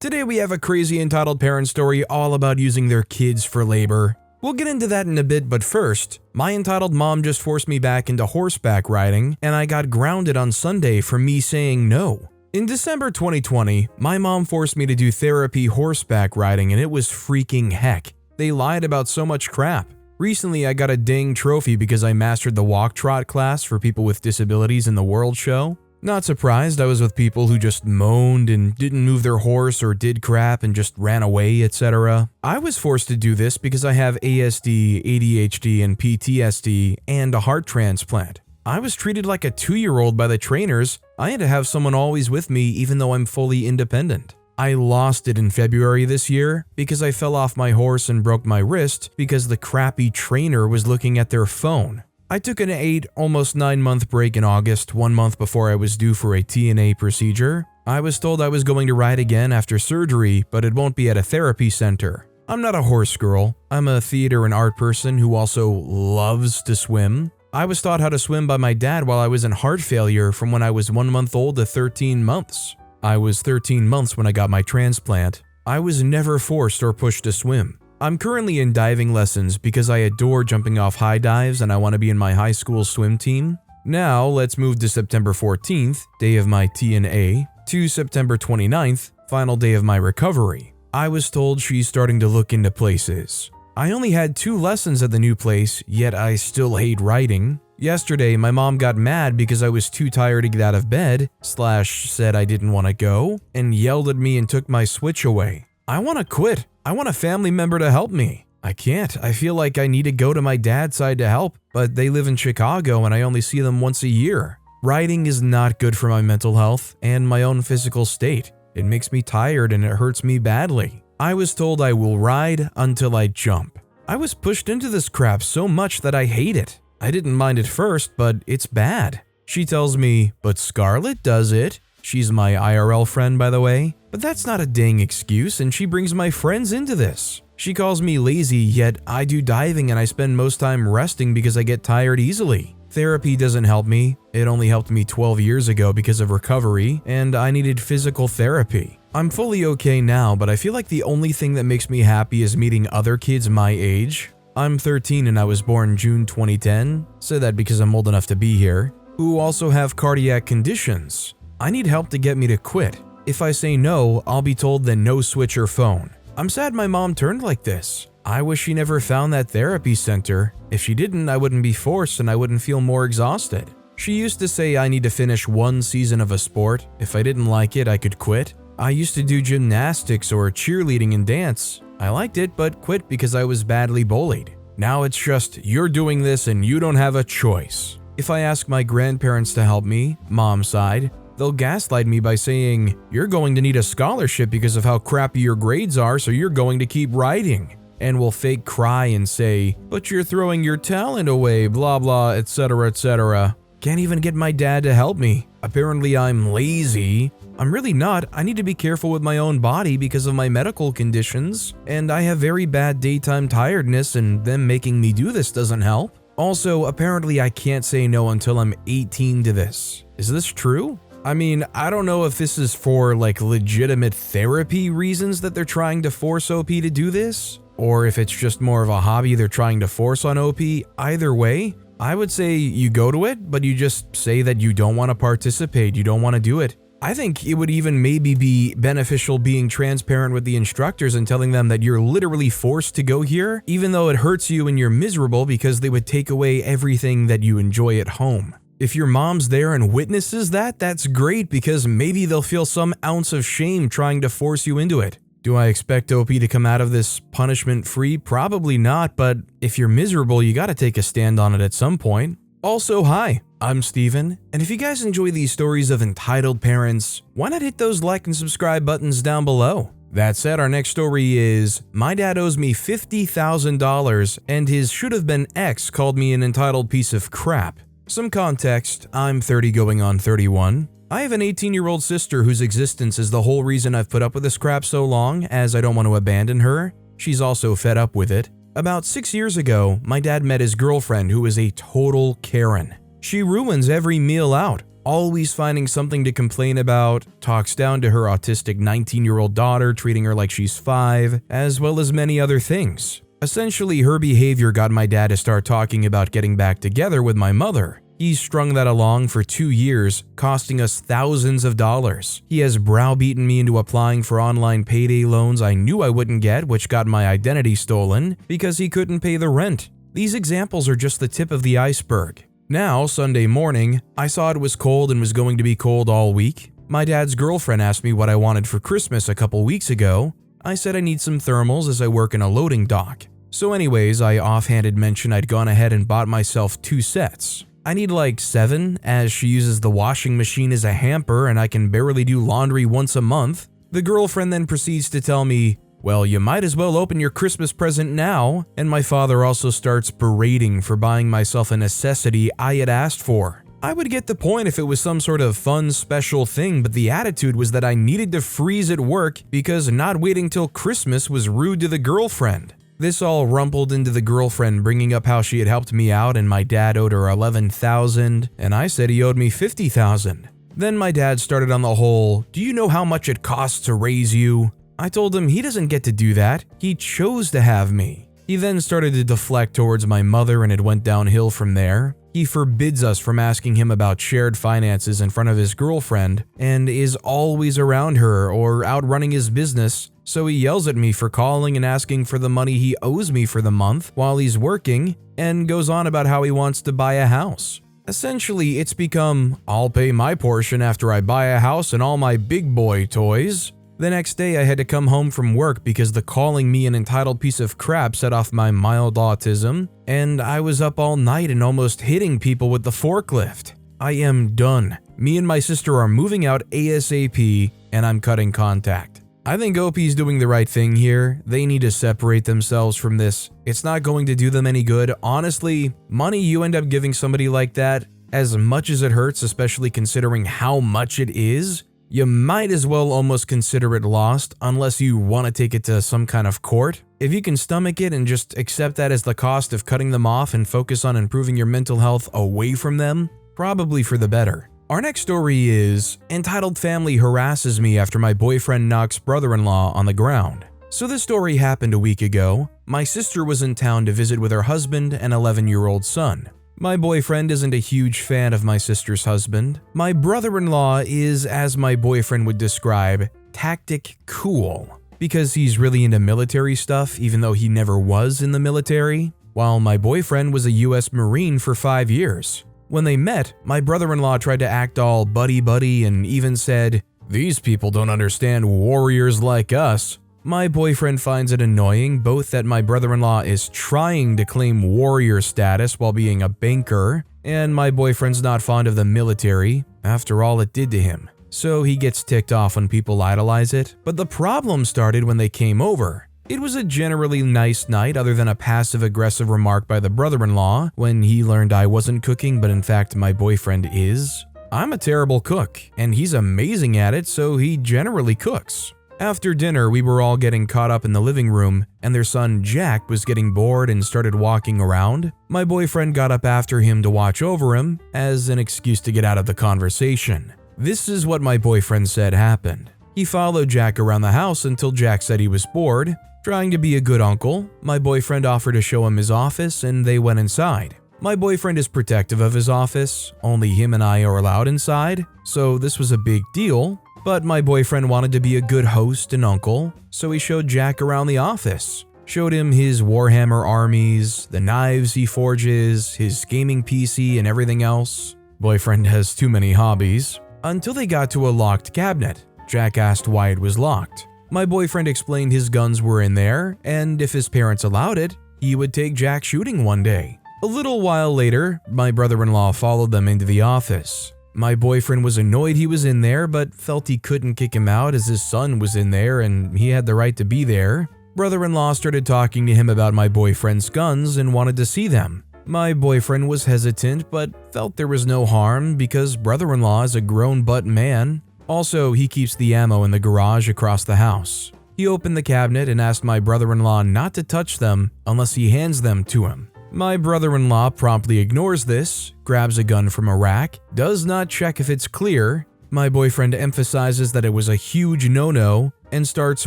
Today we have a crazy entitled parent story all about using their kids for labor. We'll get into that in a bit, but first, my entitled mom just forced me back into horseback riding, and I got grounded on Sunday for me saying no. In December 2020, my mom forced me to do therapy horseback riding, and it was freaking heck. They lied about so much crap. Recently, I got a dang trophy because I mastered the walk trot class for people with disabilities in the World Show. Not surprised, I was with people who just moaned and didn't move their horse or did crap and just ran away, etc. I was forced to do this because I have ASD, ADHD, and PTSD, and a heart transplant. I was treated like a 2-year-old by the trainers. I had to have someone always with me even though I'm fully independent. I lost it in February this year because I fell off my horse and broke my wrist because the crappy trainer was looking at their phone. I took an 8, almost 9-month break in August, 1 month before I was due for a TNA procedure. I was told I was going to ride again after surgery, but it won't be at a therapy center. I'm not a horse girl. I'm a theater and art person who also loves to swim. I was taught how to swim by my dad while I was in heart failure from when I was 1 month old to 13 months. I was 13 months when I got my transplant. I was never forced or pushed to swim. I'm currently in diving lessons because I adore jumping off high dives and I want to be in my high school swim team. Now, let's move to September 14th, day of my TNA, to September 29th, final day of my recovery. I was told she's starting to look into places. I only had 2 lessons at the new place, yet I still hate riding. Yesterday, my mom got mad because I was too tired to get out of bed, / said I didn't want to go, and yelled at me and took my Switch away. I want to quit. I want a family member to help me. I can't. I feel like I need to go to my dad's side to help, but they live in Chicago and I only see them once a year. Riding is not good for my mental health and my own physical state. It makes me tired and it hurts me badly. I was told I will ride until I jump. I was pushed into this crap so much that I hate it. I didn't mind at first, but it's bad. She tells me, but Scarlett does it. She's my IRL friend, by the way. But that's not a dang excuse, and she brings my friends into this. She calls me lazy, yet I do diving and I spend most time resting because I get tired easily. Therapy doesn't help me. It only helped me 12 years ago because of recovery, and I needed physical therapy. I'm fully okay now, but I feel like the only thing that makes me happy is meeting other kids my age. I'm 13 and I was born June 2010, said that because I'm old enough to be here, who also have cardiac conditions. I need help to get me to quit. If I say no, I'll be told then no Switch or phone. I'm sad my mom turned like this. I wish she never found that therapy center. If she didn't, I wouldn't be forced and I wouldn't feel more exhausted. She used to say I need to finish 1 season of a sport. If I didn't like it, I could quit. I used to do gymnastics or cheerleading and dance. I liked it, but quit because I was badly bullied. Now it's just, you're doing this and you don't have a choice. If I ask my grandparents to help me, mom's side, they'll gaslight me by saying, you're going to need a scholarship because of how crappy your grades are, so you're going to keep writing. And will fake cry and say, but you're throwing your talent away, blah blah, etc, etc. Can't even get my dad to help me. Apparently I'm lazy. I'm really not. I need to be careful with my own body because of my medical conditions, and I have very bad daytime tiredness, and them making me do this doesn't help. Also, apparently I can't say no until I'm 18 to this. Is this true? I mean, I don't know if this is for like legitimate therapy reasons that they're trying to force OP to do this, or if it's just more of a hobby they're trying to force on OP. Either way, I would say you go to it, but you just say that you don't want to participate, you don't want to do it. I think it would even maybe be beneficial being transparent with the instructors and telling them that you're literally forced to go here, even though it hurts you and you're miserable, because they would take away everything that you enjoy at home. If your mom's there and witnesses that, that's great because maybe they'll feel some ounce of shame trying to force you into it. Do I expect OP to come out of this punishment-free? Probably not, but if you're miserable, you gotta take a stand on it at some point. Also, hi, I'm Steven, and if you guys enjoy these stories of entitled parents, why not hit those like and subscribe buttons down below? That said, our next story is, my dad owes me $50,000 and his should-have-been ex called me an entitled piece of crap. Some context, I'm 30 going on 31. I have an 18-year-old sister whose existence is the whole reason I've put up with this crap so long, as I don't want to abandon her. She's also fed up with it. About 6 years ago, my dad met his girlfriend who is a total Karen. She ruins every meal out, always finding something to complain about, talks down to her autistic 19-year-old daughter, treating her like she's 5, as well as many other things. Essentially, her behavior got my dad to start talking about getting back together with my mother. He strung that along for 2 years, costing us thousands of dollars. He has browbeaten me into applying for online payday loans I knew I wouldn't get, which got my identity stolen because he couldn't pay the rent. These examples are just the tip of the iceberg. Now, Sunday morning, I saw it was cold and was going to be cold all week. My dad's girlfriend asked me what I wanted for Christmas a couple weeks ago. I said I need some thermals as I work in a loading dock. So anyways, I offhanded mentioned I'd gone ahead and bought myself 2 sets. I need like 7, as she uses the washing machine as a hamper and I can barely do laundry once a month. The girlfriend then proceeds to tell me, well, you might as well open your Christmas present now, and my father also starts berating for buying myself a necessity I had asked for. I would get the point if it was some sort of fun special thing, but the attitude was that I needed to freeze at work because not waiting till Christmas was rude to the girlfriend. This all rumbled into the girlfriend bringing up how she had helped me out and my dad owed her $11,000 and I said he owed me $50,000. Then my dad started on the whole, do you know how much it costs to raise you? I told him he doesn't get to do that, he chose to have me. He then started to deflect towards my mother and it went downhill from there. He forbids us from asking him about shared finances in front of his girlfriend and is always around her or out running his business, so he yells at me for calling and asking for the money he owes me for the month while he's working and goes on about how he wants to buy a house. Essentially, it's become, I'll pay my portion after I buy a house and all my big boy toys. The next day I had to come home from work because the calling me an entitled piece of crap set off my mild autism, and I was up all night and almost hitting people with the forklift. I am done. Me and my sister are moving out ASAP and I'm cutting contact. I think OP's doing the right thing here. They need to separate themselves from this. It's not going to do them any good. Honestly, money you end up giving somebody like that, as much as it hurts, especially considering how much it is, you might as well almost consider it lost unless you want to take it to some kind of court. If you can stomach it and just accept that as the cost of cutting them off and focus on improving your mental health away from them, probably for the better. Our next story is, entitled family harasses me after my boyfriend knocks brother-in-law on the ground. So this story happened a week ago. My sister was in town to visit with her husband and 11-year-old son. My boyfriend isn't a huge fan of my sister's husband. My brother-in-law is, as my boyfriend would describe, tactic cool, because he's really into military stuff even though he never was in the military, while my boyfriend was a US Marine for 5 years. When they met, my brother-in-law tried to act all buddy-buddy and even said, "These people don't understand warriors like us." My boyfriend finds it annoying both that my brother-in-law is trying to claim warrior status while being a banker, and my boyfriend's not fond of the military, after all it did to him. So he gets ticked off when people idolize it, but the problem started when they came over. It was a generally nice night other than a passive-aggressive remark by the brother-in-law when he learned I wasn't cooking but in fact my boyfriend is. I'm a terrible cook, and he's amazing at it, so he generally cooks. After dinner, we were all getting caught up in the living room, and their son Jack was getting bored and started walking around. My boyfriend got up after him to watch over him, as an excuse to get out of the conversation. This is what my boyfriend said happened. He followed Jack around the house until Jack said he was bored. Trying to be a good uncle, my boyfriend offered to show him his office and they went inside. My boyfriend is protective of his office, only him and I are allowed inside, so this was a big deal. But my boyfriend wanted to be a good host and uncle, so he showed Jack around the office. Showed him his Warhammer armies, the knives he forges, his gaming PC and everything else. Boyfriend has too many hobbies. Until they got to a locked cabinet. Jack asked why it was locked. My boyfriend explained his guns were in there, and if his parents allowed it, he would take Jack shooting one day. A little while later, my brother-in-law followed them into the office. My boyfriend was annoyed he was in there, but felt he couldn't kick him out as his son was in there and he had the right to be there. Brother-in-law started talking to him about my boyfriend's guns and wanted to see them. My boyfriend was hesitant, but felt there was no harm because brother-in-law is a grown-butt man. Also, he keeps the ammo in the garage across the house. He opened the cabinet and asked my brother-in-law not to touch them unless he hands them to him. My brother-in-law promptly ignores this, grabs a gun from a rack, does not check if it's clear. My boyfriend emphasizes that it was a huge no-no and starts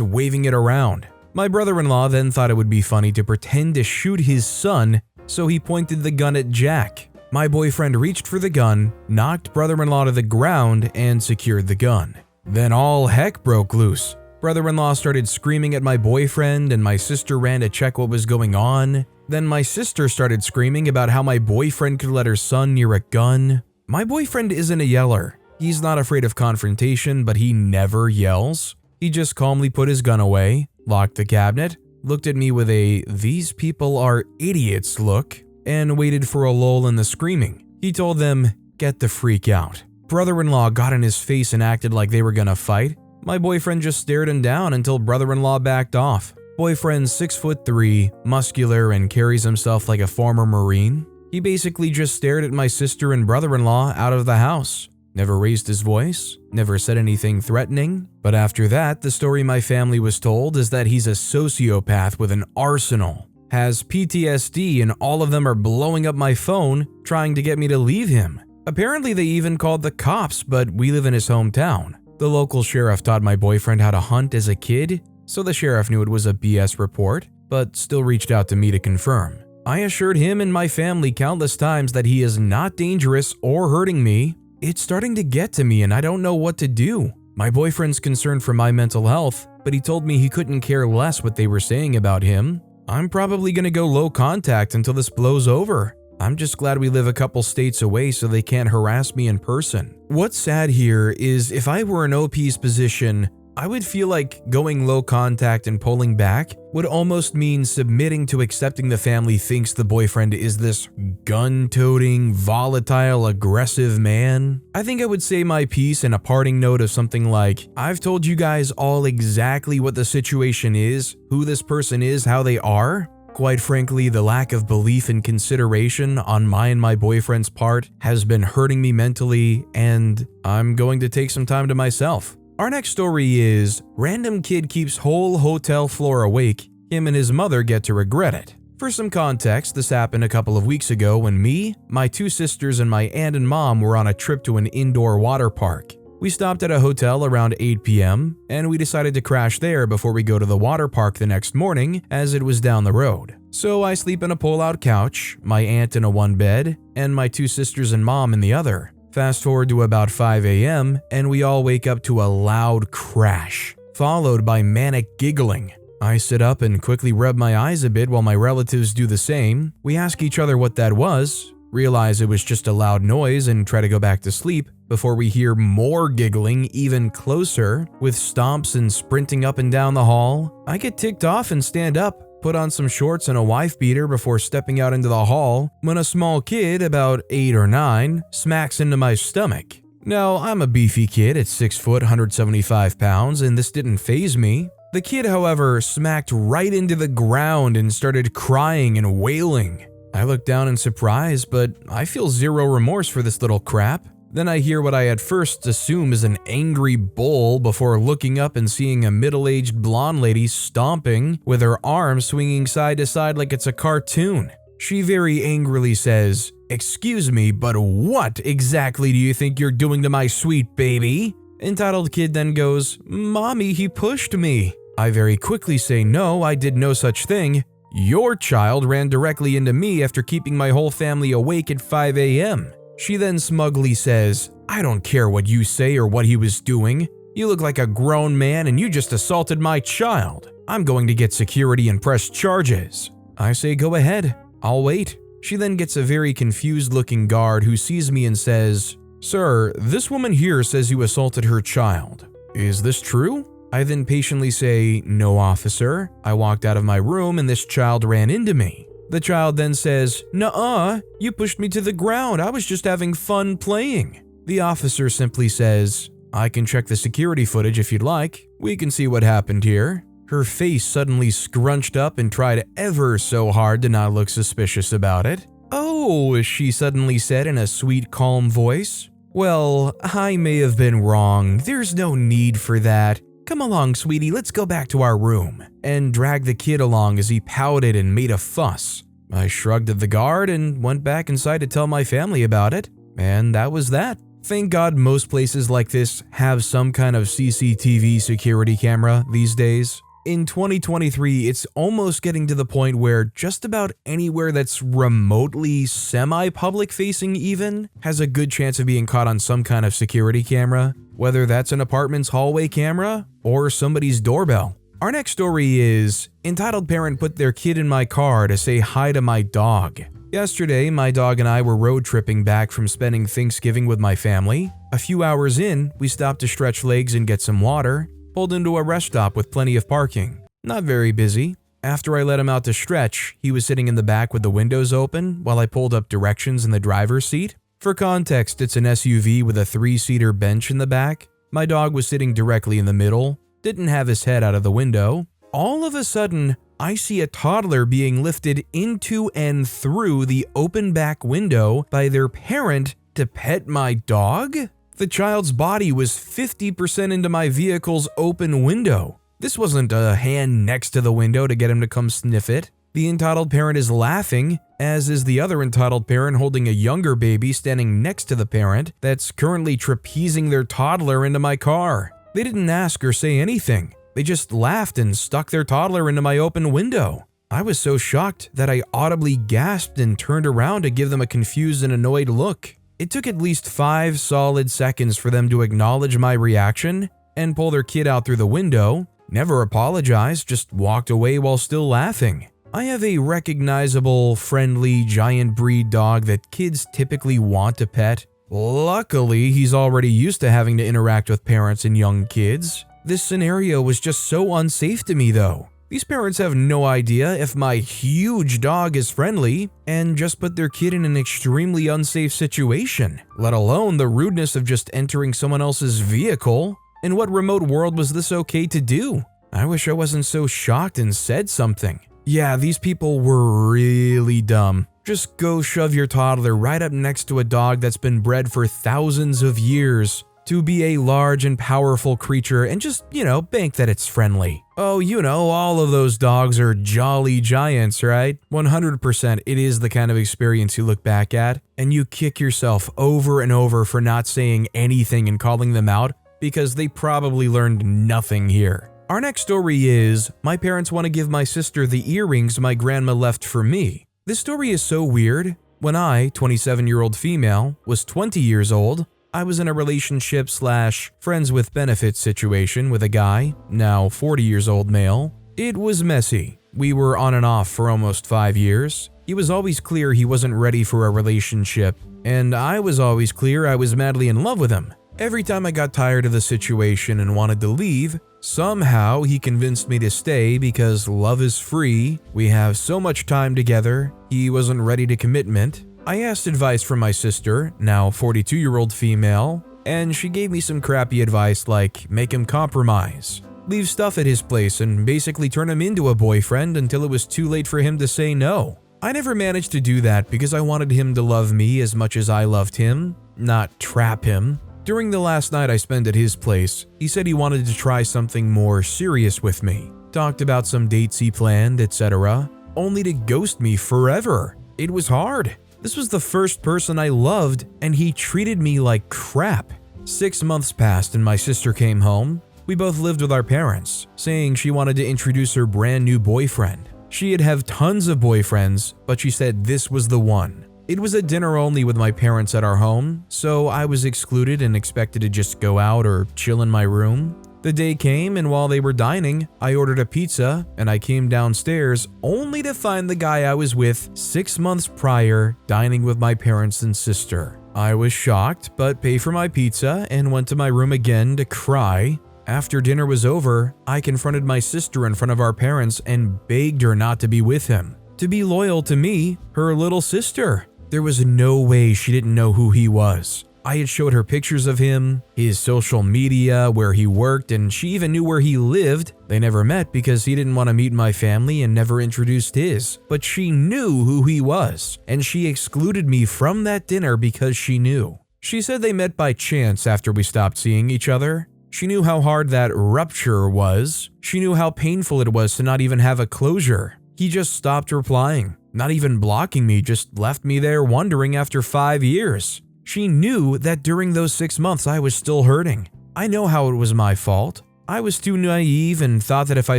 waving it around. My brother-in-law then thought it would be funny to pretend to shoot his son, so he pointed the gun at Jack. My boyfriend reached for the gun, knocked brother-in-law to the ground, and secured the gun. Then all heck broke loose. Brother-in-law started screaming at my boyfriend, and my sister ran to check what was going on. Then my sister started screaming about how my boyfriend could let her son near a gun. My boyfriend isn't a yeller. He's not afraid of confrontation, but he never yells. He just calmly put his gun away, locked the cabinet, looked at me with a "these people are idiots" look, and waited for a lull in the screaming. He told them, "Get the freak out." Brother-in-law got in his face and acted like they were gonna fight. My boyfriend just stared him down until brother-in-law backed off. Boyfriend's 6'3", muscular, and carries himself like a former Marine. He basically just stared at my sister and brother-in-law out of the house. Never raised his voice, never said anything threatening. But after that, the story my family was told is that he's a sociopath with an arsenal, has PTSD, and all of them are blowing up my phone trying to get me to leave him. Apparently they even called the cops, but we live in his hometown. The local sheriff taught my boyfriend how to hunt as a kid, so the sheriff knew it was a BS report, but still reached out to me to confirm. I assured him and my family countless times that he is not dangerous or hurting me. It's starting to get to me and I don't know what to do. My boyfriend's concerned for my mental health, but he told me he couldn't care less what they were saying about him. I'm probably gonna go low contact until this blows over. I'm just glad we live a couple states away so they can't harass me in person. What's sad here is if I were in OP's position, I would feel like going low contact and pulling back would almost mean submitting to accepting the family thinks the boyfriend is this gun-toting, volatile, aggressive man. I think I would say my piece in a parting note of something like, I've told you guys all exactly what the situation is, who this person is, how they are. Quite frankly, the lack of belief and consideration on my and my boyfriend's part has been hurting me mentally, and I'm going to take some time to myself. Our next story is, random kid keeps whole hotel floor awake, him and his mother get to regret it. For some context, this happened a couple of weeks ago when me, my two sisters, and my aunt and mom were on a trip to an indoor water park. We stopped at a hotel around 8 p.m. and we decided to crash there before we go to the water park the next morning as it was down the road. So I sleep in a pull-out couch, my aunt in a one bed, and my two sisters and mom in the other. Fast forward to about 5 a.m. and we all wake up to a loud crash, followed by manic giggling. I sit up and quickly rub my eyes a bit while my relatives do the same. We ask each other what that was, realize it was just a loud noise, and try to go back to sleep before we hear more giggling even closer, with stomps and sprinting up and down the hall. I get ticked off and stand up, put on some shorts and a wife beater before stepping out into the hall when a small kid, about 8 or 9, smacks into my stomach. Now, I'm a beefy kid at 6 foot, 175 pounds, and this didn't faze me. The kid, however, smacked right into the ground and started crying and wailing. I look down in surprise, but I feel zero remorse for this little crap. Then I hear what I at first assume is an angry bull before looking up and seeing a middle-aged blonde lady stomping with her arms swinging side to side like it's a cartoon. She very angrily says, "Excuse me, but what exactly do you think you're doing to my sweet baby?" Entitled kid then goes, "Mommy, he pushed me." I very quickly say, "No, I did no such thing. Your child ran directly into me after keeping my whole family awake at 5 a.m. She then smugly says, "I don't care what you say or what he was doing. You look like a grown man and you just assaulted my child. I'm going to get security and press charges." I say, "Go ahead, I'll wait." She then gets a very confused looking guard who sees me and says, "Sir, this woman here says you assaulted her child. Is this true?" I then patiently say, "No, officer. I walked out of my room and this child ran into me." The child then says, "Nuh-uh, you pushed me to the ground. I was just having fun playing." The officer simply says, "I can check the security footage if you'd like. We can see what happened here." Her face suddenly scrunched up and tried ever so hard to not look suspicious about it. "Oh," she suddenly said in a sweet, calm voice. "Well, I may have been wrong. There's no need for that. Come along, sweetie, let's go back to our room," and dragged the kid along as he pouted and made a fuss. I shrugged at the guard and went back inside to tell my family about it, and that was that. Thank God most places like this have some kind of CCTV security camera these days. In 2023, it's almost getting to the point where just about anywhere that's remotely semi-public facing even has a good chance of being caught on some kind of security camera, whether that's an apartment's hallway camera or somebody's doorbell. Our next story is, entitled parent put their kid in my car to say hi to my dog. Yesterday, my dog and I were road tripping back from spending Thanksgiving with my family. A few hours in, we stopped to stretch legs and get some water. Pulled into a rest stop with plenty of parking. Not very busy. After I let him out to stretch, he was sitting in the back with the windows open while I pulled up directions in the driver's seat. For context, it's an SUV with a 3-seater bench in the back. My dog was sitting directly in the middle, didn't have his head out of the window. All of a sudden, I see a toddler being lifted into and through the open back window by their parent to pet my dog? The child's body was 50% into my vehicle's open window. This wasn't a hand next to the window to get him to come sniff it. The entitled parent is laughing, as is the other entitled parent holding a younger baby standing next to the parent that's currently trapezing their toddler into my car. They didn't ask or say anything. They just laughed and stuck their toddler into my open window. I was so shocked that I audibly gasped and turned around to give them a confused and annoyed look. It took at least 5 solid seconds for them to acknowledge my reaction and pull their kid out through the window, never apologized, just walked away while still laughing. I have a recognizable, friendly, giant breed dog that kids typically want to pet. Luckily, he's already used to having to interact with parents and young kids. This scenario was just so unsafe to me though. These parents have no idea if my huge dog is friendly and just put their kid in an extremely unsafe situation, let alone the rudeness of just entering someone else's vehicle. In what remote world was this okay to do? I wish I wasn't so shocked and said something. Yeah, these people were really dumb. Just go shove your toddler right up next to a dog that's been bred for thousands of years to be a large and powerful creature and just, bank that it's friendly. Oh, all of those dogs are jolly giants, right? 100% it is the kind of experience you look back at and you kick yourself over and over for not saying anything and calling them out because they probably learned nothing here. Our next story is, my parents want to give my sister the earrings my grandma left for me. This story is so weird. When I, 27-year-old female, was 20 years old, I was in a relationship/friends with benefits situation with a guy, now 40 years old male. It was messy. We were on and off for almost 5 years. He was always clear he wasn't ready for a relationship, and I was always clear I was madly in love with him. Every time I got tired of the situation and wanted to leave, somehow he convinced me to stay because love is free, we have so much time together, he wasn't ready to commitment. I asked advice from my sister, now 42-year-old female, and she gave me some crappy advice like make him compromise, leave stuff at his place and basically turn him into a boyfriend until it was too late for him to say no. I never managed to do that because I wanted him to love me as much as I loved him, not trap him. During the last night I spent at his place, he said he wanted to try something more serious with me, talked about some dates he planned, etc., only to ghost me forever. It was hard. This was the first person I loved, and he treated me like crap. 6 months passed and my sister came home. We both lived with our parents, saying she wanted to introduce her brand new boyfriend. She'd have tons of boyfriends, but she said this was the one. It was a dinner only with my parents at our home, so I was excluded and expected to just go out or chill in my room. The day came, and while they were dining, I ordered a pizza and I came downstairs only to find the guy I was with 6 months prior dining with my parents and sister. I was shocked, but paid for my pizza and went to my room again to cry. After dinner was over, I confronted my sister in front of our parents and begged her not to be with him, to be loyal to me, her little sister. There was no way she didn't know who he was. I had showed her pictures of him, his social media, where he worked, and she even knew where he lived. They never met because he didn't want to meet my family and never introduced his. But she knew who he was, and she excluded me from that dinner because she knew. She said they met by chance after we stopped seeing each other. She knew how hard that rupture was. She knew how painful it was to not even have a closure. He just stopped replying. Not even blocking me, just left me there wondering after 5 years. She knew that during those 6 months I was still hurting. I know how it was my fault. I was too naive and thought that if I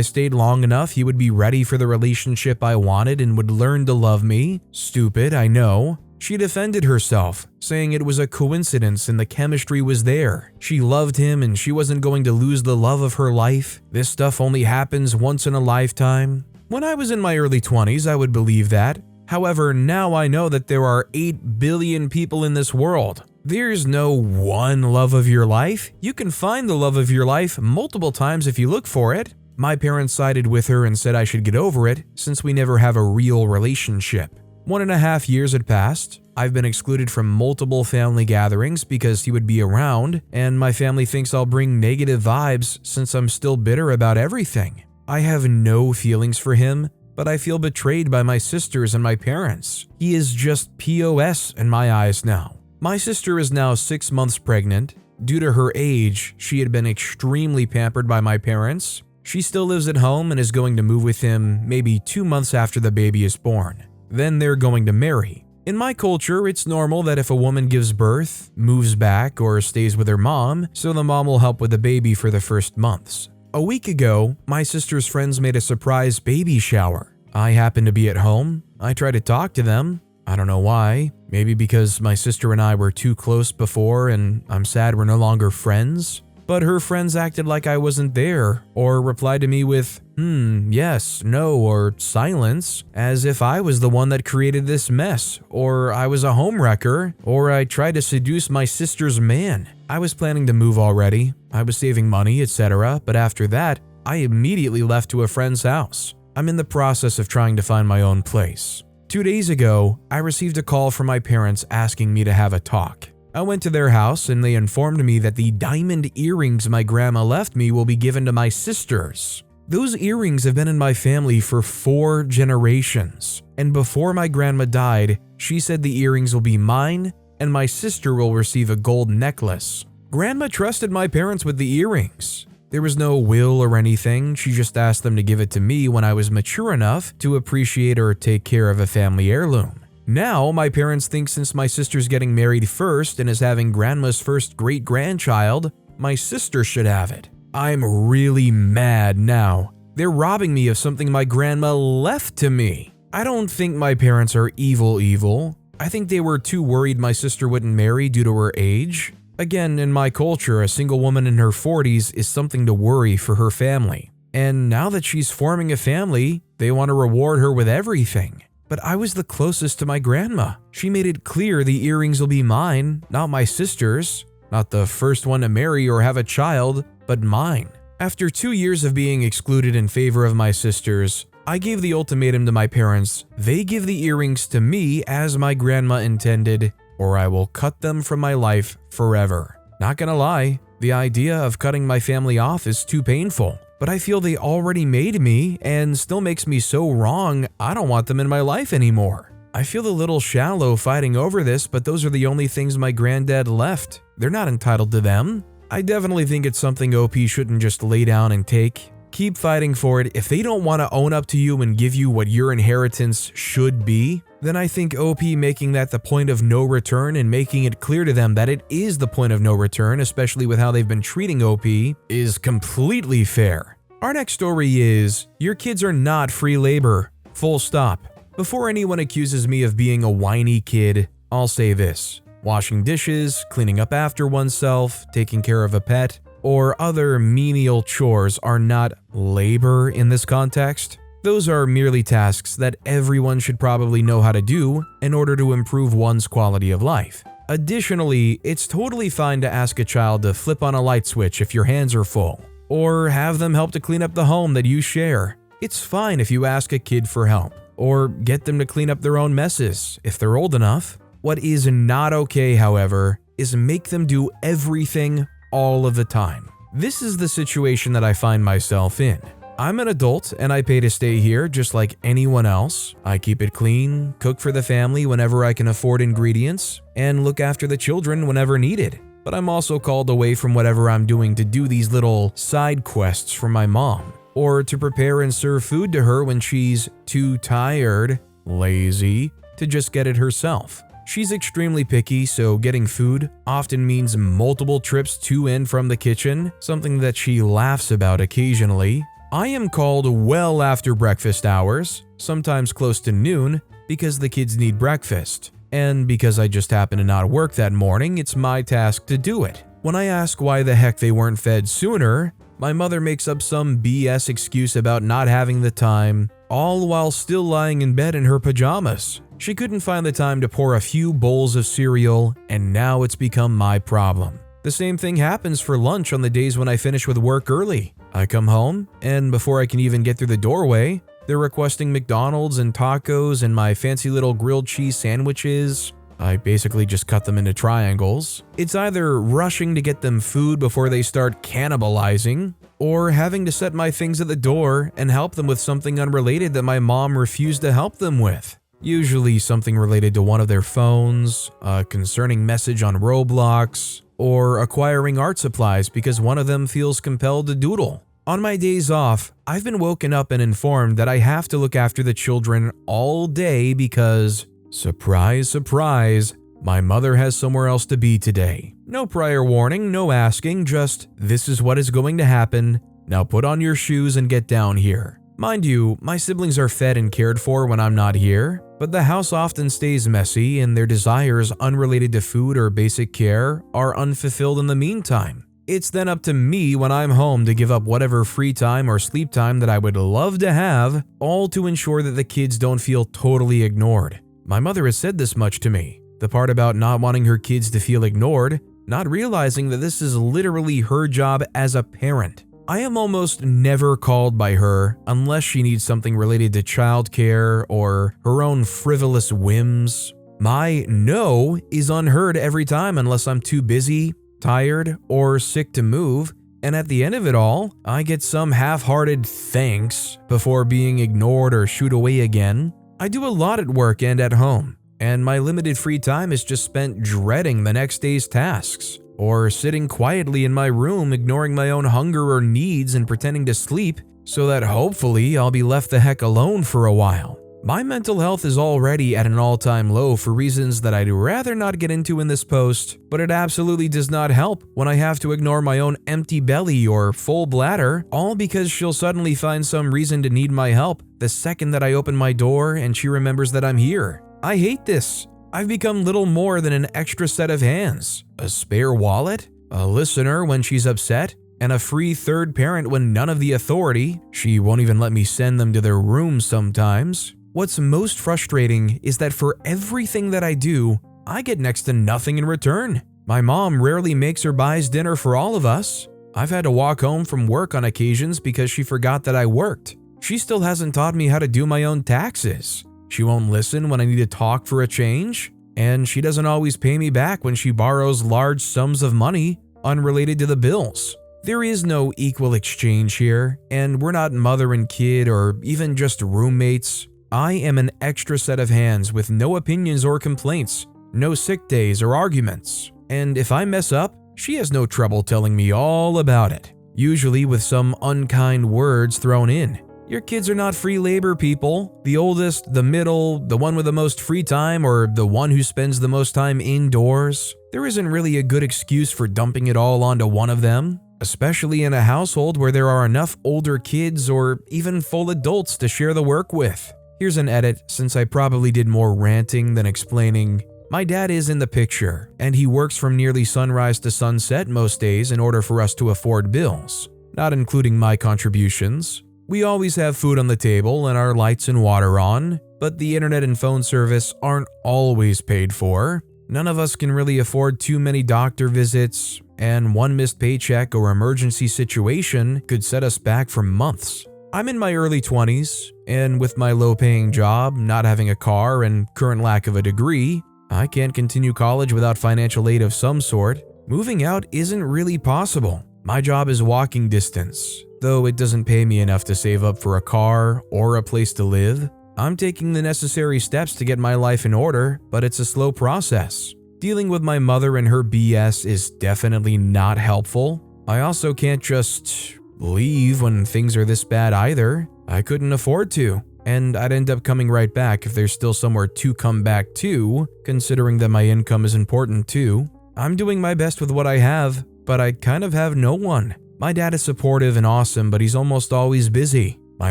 stayed long enough, he would be ready for the relationship I wanted and would learn to love me. Stupid, I know. She defended herself, saying it was a coincidence and the chemistry was there. She loved him and she wasn't going to lose the love of her life. This stuff only happens once in a lifetime. When I was in my early 20s, I would believe that. However, now I know that there are 8 billion people in this world. There's no one love of your life. You can find the love of your life multiple times if you look for it. My parents sided with her and said I should get over it since we never have a real relationship. 1.5 years had passed. I've been excluded from multiple family gatherings because he would be around, and my family thinks I'll bring negative vibes since I'm still bitter about everything. I have no feelings for him, but I feel betrayed by my sisters and my parents. He is just POS in my eyes now. My sister is now 6 months pregnant. Due to her age, she had been extremely pampered by my parents. She still lives at home and is going to move with him maybe 2 months after the baby is born. Then they're going to marry. In my culture, it's normal that if a woman gives birth, moves back, or stays with her mom, so the mom will help with the baby for the first months. A week ago, my sister's friends made a surprise baby shower. I happened to be at home. I tried to talk to them. I don't know why. Maybe because my sister and I were too close before and I'm sad we're no longer friends. But her friends acted like I wasn't there or replied to me with, yes, no, or silence, as if I was the one that created this mess, or I was a homewrecker, or I tried to seduce my sister's man. I was planning to move already. I was saving money, etc., but after that, I immediately left to a friend's house. I'm in the process of trying to find my own place. 2 days ago, I received a call from my parents asking me to have a talk. I went to their house and they informed me that the diamond earrings my grandma left me will be given to my sisters. Those earrings have been in my family for 4 generations, and before my grandma died, she said the earrings will be mine and my sister will receive a gold necklace. Grandma trusted my parents with the earrings. There was no will or anything, she just asked them to give it to me when I was mature enough to appreciate or take care of a family heirloom. Now, my parents think since my sister's getting married first and is having grandma's first great-grandchild, my sister should have it. I'm really mad now. They're robbing me of something my grandma left to me. I don't think my parents are evil. I think they were too worried my sister wouldn't marry due to her age. Again, in my culture, a single woman in her 40s is something to worry for her family. And now that she's forming a family, they want to reward her with everything. But I was the closest to my grandma. She made it clear the earrings will be mine, not my sister's. Not the first one to marry or have a child, but mine. After 2 years of being excluded in favor of my sisters, I gave the ultimatum to my parents. They give the earrings to me as my grandma intended, or I will cut them from my life forever. Not gonna lie, the idea of cutting my family off is too painful. But I feel they already made me and still makes me so wrong, I don't want them in my life anymore. I feel a little shallow fighting over this, but those are the only things my granddad left. They're not entitled to them. I definitely think it's something OP shouldn't just lay down and take. Keep fighting for it. If they don't want to own up to you and give you what your inheritance should be, then I think OP making that the point of no return and making it clear to them that it is the point of no return, especially with how they've been treating OP, is completely fair. Our next story is, your kids are not free labor. Full stop. Before anyone accuses me of being a whiny kid, I'll say this. Washing dishes, cleaning up after oneself, taking care of a pet, or other menial chores are not labor in this context. Those are merely tasks that everyone should probably know how to do in order to improve one's quality of life. Additionally, it's totally fine to ask a child to flip on a light switch if your hands are full, or have them help to clean up the home that you share. It's fine if you ask a kid for help, or get them to clean up their own messes if they're old enough. What is not okay, however, is make them do everything all of the time. This is the situation that I find myself in. I'm an adult and I pay to stay here just like anyone else. I keep it clean, cook for the family whenever I can afford ingredients, and look after the children whenever needed. But I'm also called away from whatever I'm doing to do these little side quests for my mom, or to prepare and serve food to her when she's too tired. lazy to just get it herself. She's extremely picky, so getting food often means multiple trips to and from the kitchen, something that she laughs about occasionally. I am called well after breakfast hours, sometimes close to noon, because the kids need breakfast. And because I just happen to not work that morning, it's my task to do it. When I ask why the heck they weren't fed sooner, my mother makes up some BS excuse about not having the time, all while still lying in bed in her pajamas. She couldn't find the time to pour a few bowls of cereal, and now it's become my problem. The same thing happens for lunch on the days when I finish with work early. I come home, and before I can even get through the doorway, they're requesting McDonald's and tacos and my fancy little grilled cheese sandwiches. I basically just cut them into triangles. It's either rushing to get them food before they start cannibalizing, or having to set my things at the door and help them with something unrelated that my mom refused to help them with. Usually something related to one of their phones, a concerning message on Roblox, or acquiring art supplies because one of them feels compelled to doodle. On my days off, I've been woken up and informed that I have to look after the children all day because, surprise, surprise, my mother has somewhere else to be today. No prior warning, no asking, just this is what is going to happen. Now put on your shoes and get down here. Mind you, my siblings are fed and cared for when I'm not here, but the house often stays messy and their desires unrelated to food or basic care are unfulfilled in the meantime. It's then up to me when I'm home to give up whatever free time or sleep time that I would love to have, all to ensure that the kids don't feel totally ignored. My mother has said this much to me. The part about not wanting her kids to feel ignored, not realizing that this is literally her job as a parent. I am almost never called by her unless she needs something related to childcare or her own frivolous whims. My no is unheard every time unless I'm too busy, tired, or sick to move, and at the end of it all, I get some half-hearted thanks before being ignored or shooed away again. I do a lot at work and at home, and my limited free time is just spent dreading the next day's tasks, or sitting quietly in my room ignoring my own hunger or needs and pretending to sleep so that hopefully I'll be left the heck alone for a while. My mental health is already at an all-time low for reasons that I'd rather not get into in this post, but it absolutely does not help when I have to ignore my own empty belly or full bladder, all because she'll suddenly find some reason to need my help the second that I open my door and she remembers that I'm here. I hate this. I've become little more than an extra set of hands, a spare wallet, a listener when she's upset, and a free third parent when none of the authority. She won't even let me send them to their rooms sometimes. What's most frustrating is that for everything that I do, I get next to nothing in return. My mom rarely makes or buys dinner for all of us. I've had to walk home from work on occasions because she forgot that I worked. She still hasn't taught me how to do my own taxes. She won't listen when I need to talk for a change, and she doesn't always pay me back when she borrows large sums of money unrelated to the bills. There is no equal exchange here, and we're not mother and kid or even just roommates. I am an extra set of hands with no opinions or complaints, no sick days or arguments, and if I mess up, she has no trouble telling me all about it, usually with some unkind words thrown in. Your kids are not free labor, people. The oldest, the middle, the one with the most free time, or the one who spends the most time indoors. There isn't really a good excuse for dumping it all onto one of them, especially in a household where there are enough older kids or even full adults to share the work with. Here's an edit since I probably did more ranting than explaining. My dad is in the picture, and he works from nearly sunrise to sunset most days in order for us to afford bills, not including my contributions. We always have food on the table and our lights and water on, but the internet and phone service aren't always paid for. None of us can really afford too many doctor visits, and one missed paycheck or emergency situation could set us back for months. I'm in my early 20s, and with my low-paying job, not having a car, and current lack of a degree, I can't continue college without financial aid of some sort. Moving out isn't really possible. My job is walking distance, though it doesn't pay me enough to save up for a car or a place to live. I'm taking the necessary steps to get my life in order, but it's a slow process. Dealing with my mother and her BS is definitely not helpful. I also can't just leave when things are this bad either. I couldn't afford to. and I'd end up coming right back if there's still somewhere to come back to, considering that my income is important too. I'm doing my best with what I have, but I kind of have no one. My dad is supportive and awesome, but he's almost always busy. My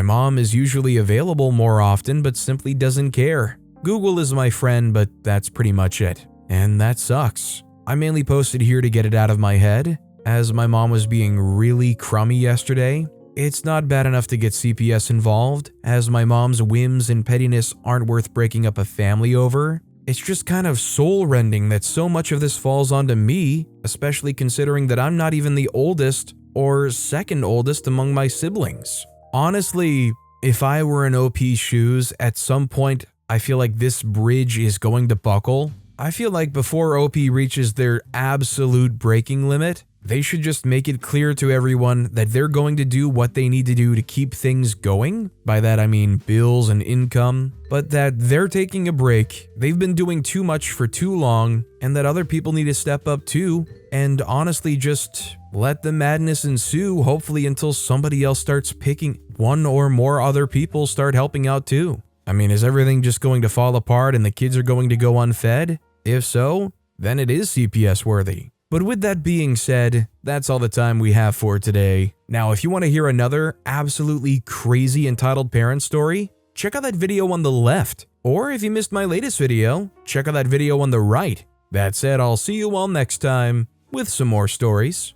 mom is usually available more often, but simply doesn't care. Google is my friend, but that's pretty much it. And that sucks. I mainly posted here to get it out of my head, as my mom was being really crummy yesterday. It's not bad enough to get CPS involved, as my mom's whims and pettiness aren't worth breaking up a family over. It's just kind of soul-rending that so much of this falls onto me, especially considering that I'm not even the oldest or second oldest among my siblings. Honestly, if I were in OP's shoes, at some point, I feel like this bridge is going to buckle. I feel like before OP reaches their absolute breaking limit, they should just make it clear to everyone that they're going to do what they need to do to keep things going. By that I mean bills and income, but that they're taking a break, they've been doing too much for too long, and that other people need to step up too, and honestly just let the madness ensue, hopefully until somebody else starts picking one or more other people start helping out too. I mean, is everything just going to fall apart and the kids are going to go unfed? If so, then it is CPS worthy. But with that being said, that's all the time we have for today. Now, if you want to hear another absolutely crazy entitled parent story, check out that video on the left. Or if you missed my latest video, check out that video on the right. That said, I'll see you all next time with some more stories.